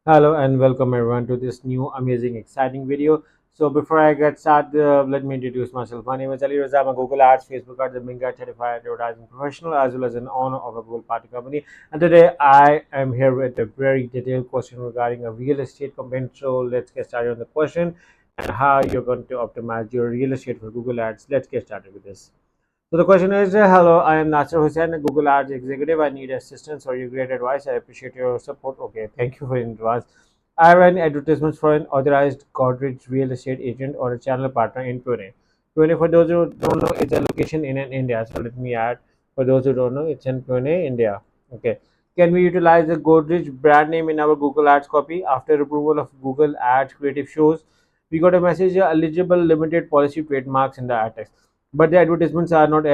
Hello and welcome everyone to this new amazing exciting video. So before I get started, let me introduce myself. My name is Ali Raza. I'm a Google Ads, Facebook Ads, and Bing Ads certified advertising professional as well as an owner of a Google Party company. And today I am here with a very detailed question regarding a real estate campaign. So let's get started on the question and how you're going to optimize your real estate for Google Ads. Let's get started with this. So the question is, hello, I am Nasser Hussain, a Google Ads executive. I need assistance or your great advice. I appreciate your support. Okay, thank you for in advance. I run advertisements for an authorized Godrej real estate agent or a channel partner in Pune. Pune, for those who don't know, it's a location in India. So let me add, for those who don't know, it's in Pune, India. Okay. Can we utilize the Godrej brand name in our Google Ads copy? After approval of Google Ads creative shows, we got a message eligible limited policy trademarks in the ad text, but the advertisements are not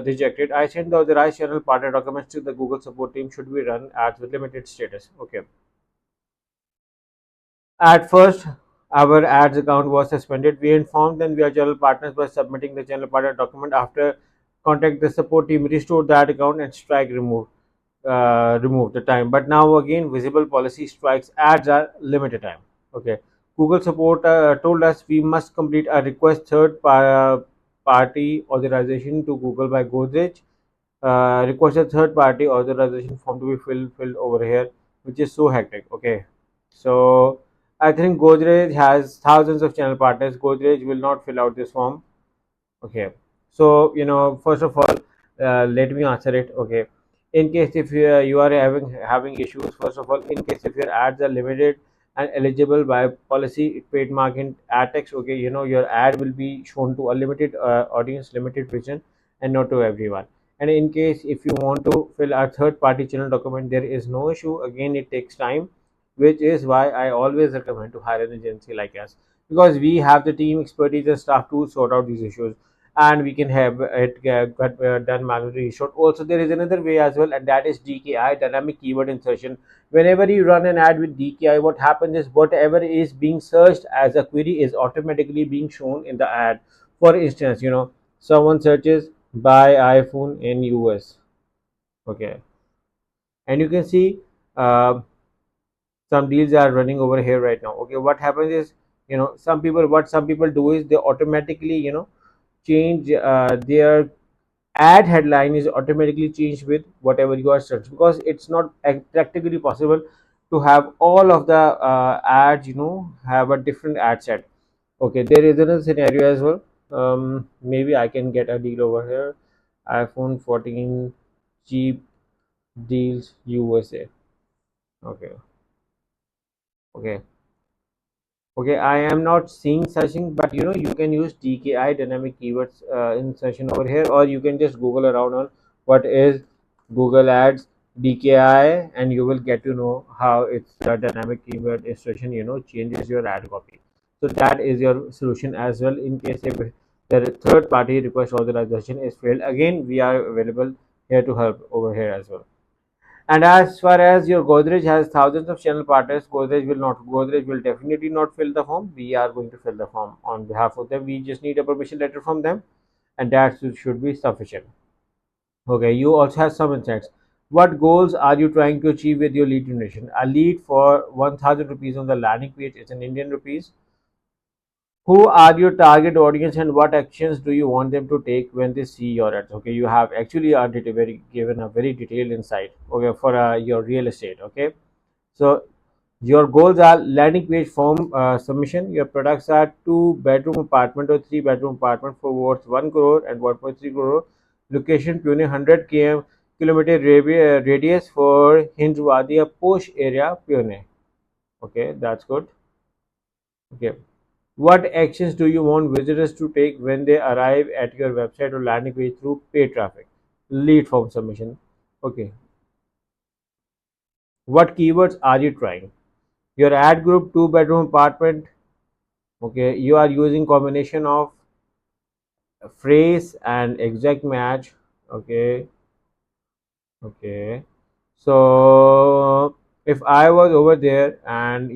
rejected. I sent the authorized channel partner documents to the Google support team. Should we run ads with limited status? Okay. At first, our ads account was suspended. We informed them we are channel partners by submitting the channel partner document. After contact the support team, restored that account and strike remove the time. But now again, visible policy strikes ads are limited time. Okay. Google support told us we must complete a request party authorization to Google by Godrej. Requested third party authorization form to be filled over here, which is so hectic. Okay. So I think Godrej has thousands of channel partners. Godrej will not fill out this form. Okay. So first of all, let me answer it. Okay. In case if you are having issues, first of all, in case if your ads are limited and eligible by policy trademark in ad text, okay, your ad will be shown to a limited audience, limited vision, and not to everyone. And in case if you want to fill a third party channel document, there is no issue. Again, it takes time, which is why I always recommend to hire an agency like us, because we have the team expertise and staff to sort out these issues, and we can have it get done manually short. Also, there is another way as well, and that is DKI, dynamic keyword insertion. Whenever you run an ad with DKI, what happens is whatever is being searched as a query is automatically being shown in the ad. For instance, someone searches buy iPhone in US. Okay, and you can see uh, some deals are running over here right now. Okay, what happens is, some people do is they automatically change their ad headline is automatically changed with whatever you are searching, because it's not practically possible to have all of the ads have a different ad set. Okay, there is another scenario as well. Maybe I can get a deal over here. iPhone 14 cheap deals USA. Okay. Okay. Okay, I am not seeing searching, but you can use DKI, dynamic keywords insertion over here, or you can just Google around on what is Google Ads DKI, and you will get to know how it's the dynamic keyword insertion changes your ad copy. So that is your solution as well. In case if the third party request authorization is failed, again we are available here to help over here as well. And as far as your Godrej has thousands of channel partners, Godrej will definitely not fill the form. We are going to fill the form on behalf of them. We just need a permission letter from them, and that should be sufficient. Okay, you also have some insights. What goals are you trying to achieve with your lead generation? A lead for 1000 rupees on the landing page is an Indian rupees. Who are your target audience and what actions do you want them to take when they see your ads? Okay, you have actually given a very detailed insight, okay, for your real estate. Okay, so your goals are landing page form submission. Your products are 2 bedroom apartment or 3 bedroom apartment for worth 1 crore and 1.3 crore. Location Pune, 100 kilometer radius for Hindwadi, a posh area, Pune. Okay, that's good. Okay, what actions do you want visitors to take when they arrive at your website or landing page through paid traffic? Lead form submission. Okay. What keywords are you trying? Your ad group 2 bedroom apartment. Okay. You are using combination of phrase and exact match. Okay. Okay. So if I was over there and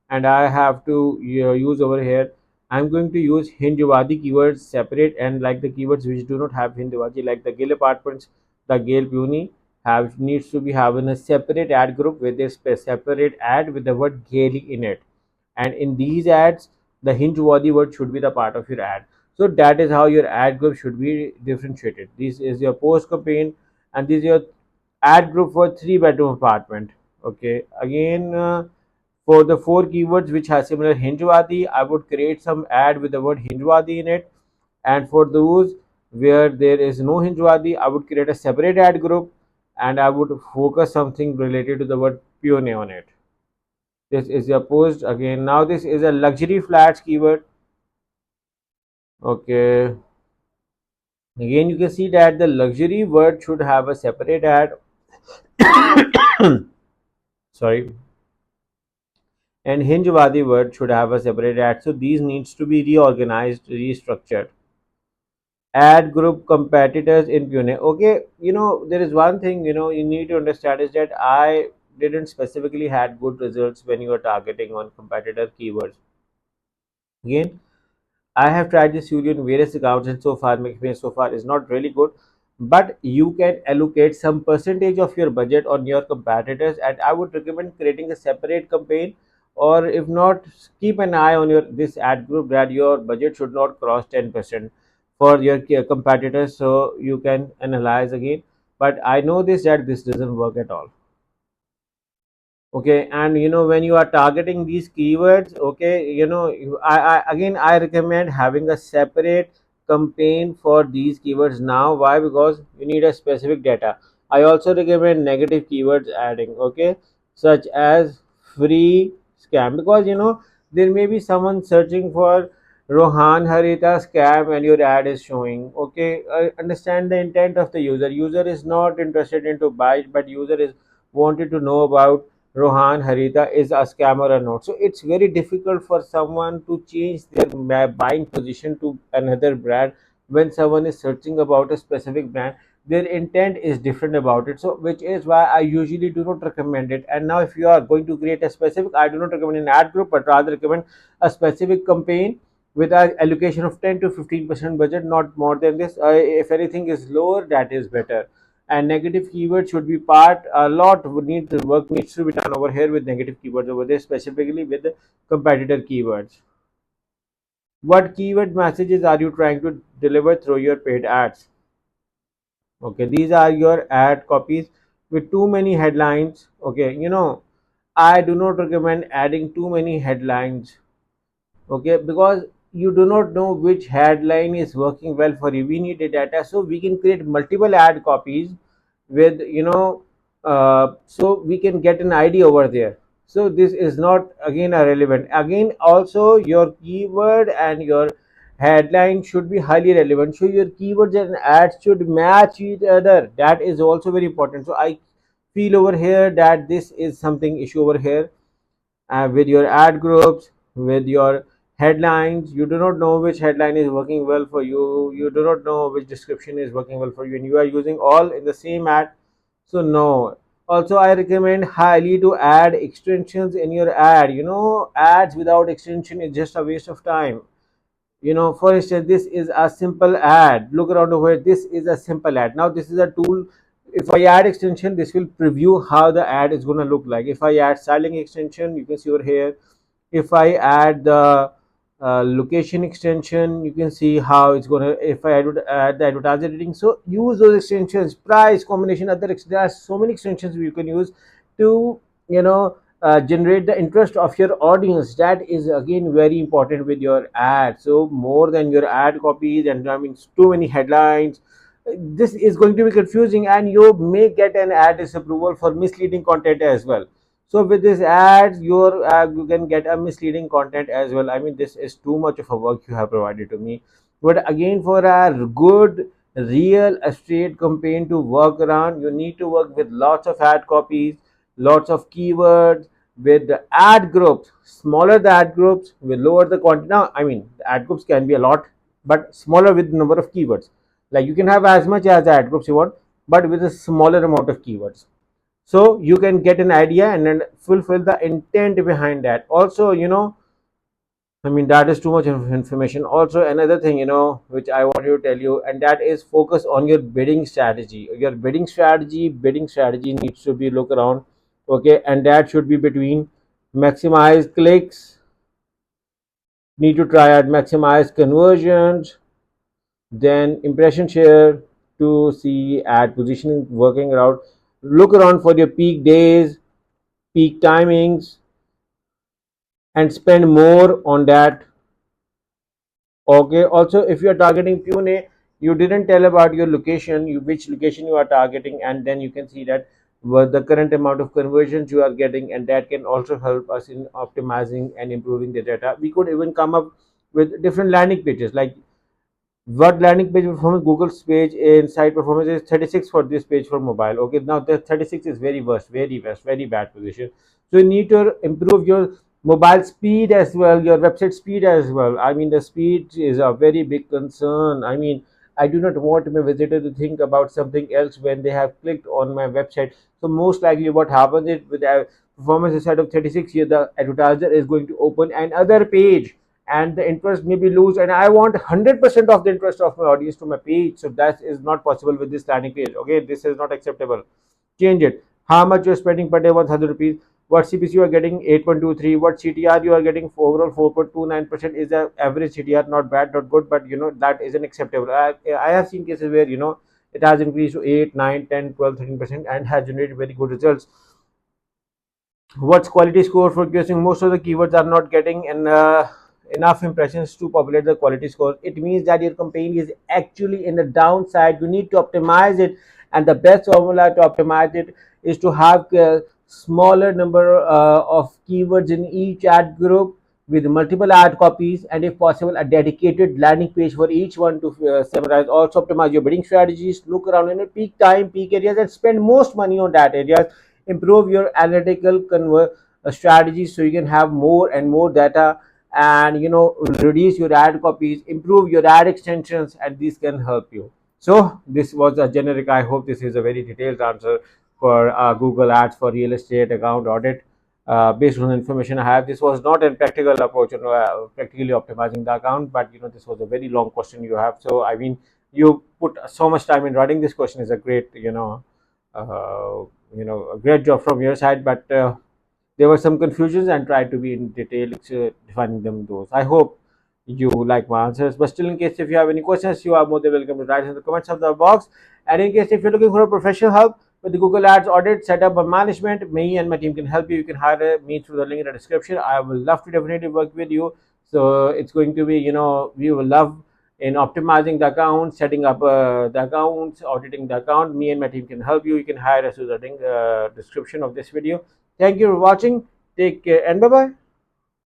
and I have to use over here, I'm going to use Hindwadi keywords separate, and like the keywords which do not have Hindwadi, like the Gale apartments, the Gale Puni have needs to be having a separate ad group with a separate ad with the word gaily in it, and in these ads the hinge worthy word should be the part of your ad. So that is how your ad group should be differentiated. This is your post campaign, and this is your ad group for 3 bedroom apartment. Okay, again, for the 4 keywords which has similar Hinjwadi, I would create some ad with the word Hinjwadi in it. And for those where there is no Hinjwadi, I would create a separate ad group, and I would focus something related to the word Pune on it. This is your post again. Now this is a luxury flats keyword. Okay. Again, you can see that the luxury word should have a separate ad. Sorry. And Hinjwadi word should have a separate ad. So these needs to be reorganized, restructured. Ad group competitors in Pune. Okay, there is one thing you need to understand is that I didn't specifically had good results when you are targeting on competitor keywords. Again, I have tried this studio in various accounts, and so far my experience so far is not really good. But you can allocate some percentage of your budget on your competitors, and I would recommend creating a separate campaign, or if not, keep an eye on your this ad group that your budget should not cross 10% for your competitors, so you can analyze again. But I know this that this doesn't work at all. Okay, and when you are targeting these keywords, okay, again I recommend having a separate campaign for these keywords. Now why? Because you need a specific data. I also recommend negative keywords adding, okay, such as free scam, because there may be someone searching for Rohan Harita scam and your ad is showing. Okay, understand the intent of the user is not interested into buy, but user is wanted to know about Rohan Harita is a scammer or not. So it's very difficult for someone to change their buying position to another brand when someone is searching about a specific brand. Their intent is different about it. So which is why I usually do not recommend it. And now if you are going to create a specific, I do not recommend an ad group, but rather recommend a specific campaign with an allocation of 10 to 15% budget, not more than this. If anything is lower, that is better. And negative keywords should be part a lot would need to work needs to be done over here with negative keywords over there, specifically with the competitor keywords. What keyword messages are you trying to deliver through your paid ads? Okay, these are your ad copies with too many headlines. Okay, I do not recommend adding too many headlines. Okay, because you do not know which headline is working well for you. We need the data, so we can create multiple ad copies with so we can get an idea over there. So this is not again a relevant. Again, also your keyword and your headline should be highly relevant, so your keywords and ads should match each other. That is also very important. So I feel over here that this is something issue over here with your ad groups, with your headlines. You do not know which headline is working well for you. You do not know which description is working well for you, and you are using all in the same ad. So no. Also, I recommend highly to add extensions in your ad. Ads without extension is just a waste of time. For instance, this is a simple ad. Look around over here. This is a simple ad. Now this is a tool. If I add extension, this will preview how the ad is going to look like. If I add styling extension, you can see over here. If I add the location extension, you can see how it's going to. If I add the advertiser rating, so use those extensions, price combination, there are so many extensions you can use to generate the interest of your audience. That is again very important with your ad. So more than your ad copies and I mean too many headlines, this is going to be confusing, and you may get an ad disapproval for misleading content as well. So with this ads, you can get a misleading content as well. I mean, this is too much of a work you have provided to me. But again, for a good real estate campaign to work around, you need to work with lots of ad copies, lots of keywords, with the ad groups. Smaller the ad groups will lower the quantity. Now, I mean, the ad groups can be a lot, but smaller with the number of keywords. Like you can have as much as the ad groups you want, but with a smaller amount of keywords, so you can get an idea and then fulfill the intent behind that. Also, I mean, that is too much information. Also, another thing, which I want to tell you, and that is focus on your bidding strategy. Your bidding strategy needs to be look around, okay, and that should be between maximize clicks, need to try at maximize conversions, then impression share to see ad positioning working around. Look around for your peak days, peak timings, and spend more on that. Okay. Also, if you are targeting Pune, you didn't tell about your location, which location you are targeting, and then you can see that what the current amount of conversions you are getting, and that can also help us in optimizing and improving the data. We could even come up with different landing pages, like what landing page performance Google's page in site performance is 36 for this page for mobile. Okay, now the 36 is very worst, very worst, very bad position. So you need to improve your mobile speed as well, your website speed as well. I mean, the speed is a very big concern. I mean, I do not want my visitor to think about something else when they have clicked on my website. So most likely what happens is with the performance instead of 36 here, the advertiser is going to open another page, and the interest may be loose, and I want 100% of the interest of my audience to my page. So that is not possible with this landing page. Okay, this is not acceptable. Change it. How much you're spending per day? 100 rupees. What CPC you are getting? 8.23. What CTR you are getting? Overall 4.29% is the average CTR. Not bad, not good, but that isn't acceptable. I have seen cases where it has increased to 8, 9, 10, 12, 13% and has generated very good results. What's quality score for guessing? Most of the keywords are not getting enough impressions to populate the quality score. It means that your campaign is actually in the downside. You need to optimize it, and the best formula to optimize it is to have a smaller number of keywords in each ad group with multiple ad copies, and if possible a dedicated landing page for each one to summarize. Also optimize your bidding strategies. Look around in a peak time, peak areas, and spend most money on that areas. Improve your analytical strategies so you can have more and more data, and reduce your ad copies, improve your ad extensions, and these can help you. So this was a generic. I hope this is a very detailed answer for Google Ads for real estate account audit. Based on the information I have, this was not a practical approach on practically optimizing the account, but this was a very long question you have. So I mean, you put so much time in writing this question is a great a great job from your side, but there were some confusions and tried to be in detail defining them those. I hope you like my answers, but still, in case if you have any questions, you are more than welcome to write in the comments of the box. And in case if you're looking for a professional help with the Google Ads audit setup or management, me and my team can help you. You can hire me through the link in the description. I will love to definitely work with you. So it's going to be, we will love in optimizing the account, setting up the accounts, auditing the account. Me and my team can help you. You can hire us through the link description of this video. Thank you for watching. Take care and bye bye.